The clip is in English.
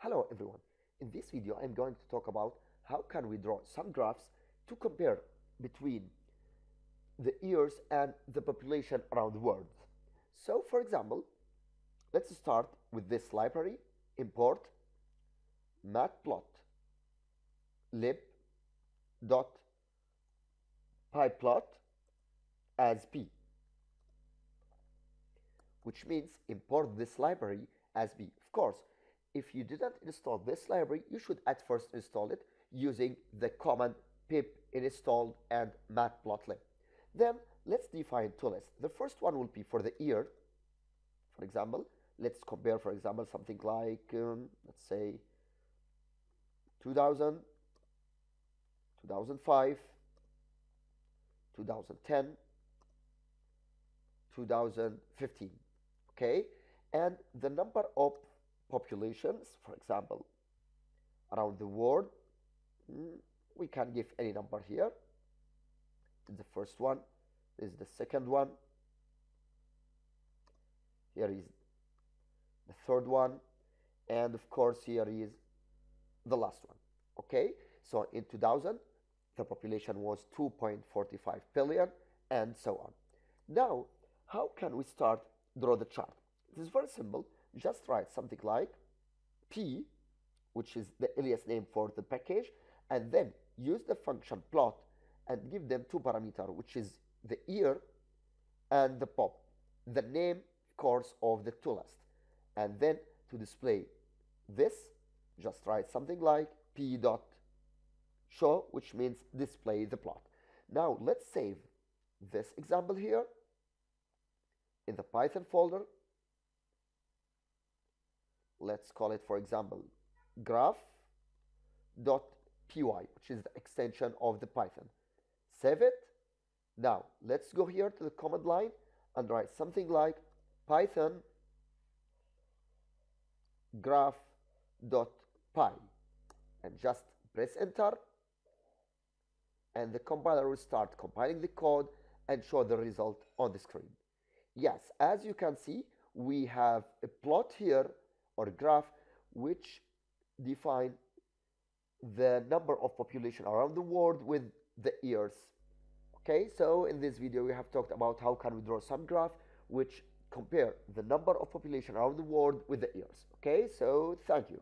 Hello everyone. In this video I'm going to talk about how can we draw some graphs to compare between the years and the population around the world. So for example, let's start with this library. Import matplot lib.pyplot as p, which means import this library as p. Of course, if you didn't install this library, you should at first install it using the command pip install and matplotlib. Then let's define two lists. The first one will be for the year. For example, let's compare, for example, something like, let's say 2000, 2005, 2010, 2015. Okay, and the number of populations, for example, around the world, we can give any number here. This is the first one, this is the second one, here is the third one, and of course here is the last one. Okay, so in 2000 the population was 2.45 billion and so on. Now how can we start draw the chart? It is very simple. Just write something like p, which is the alias name for the package, and then use the function plot and give them two parameters, which is the year and the pop, the name of course of the to list. And then to display this, just write something like p dot show, which means display the plot. Now let's save this example here in the Python folder. Let's call it, for example, graph.py, which is the extension of the Python. Save it. Now let's go here to the command line and write something like python graph.py and just press enter, and the compiler will start compiling the code and show the result on the screen. Yes, as you can see, we have a plot here or a graph which define the number of population around the world with the years. Okay, so in this video we have talked about how can we draw some graph which compare the number of population around the world with the years. Okay, so thank you.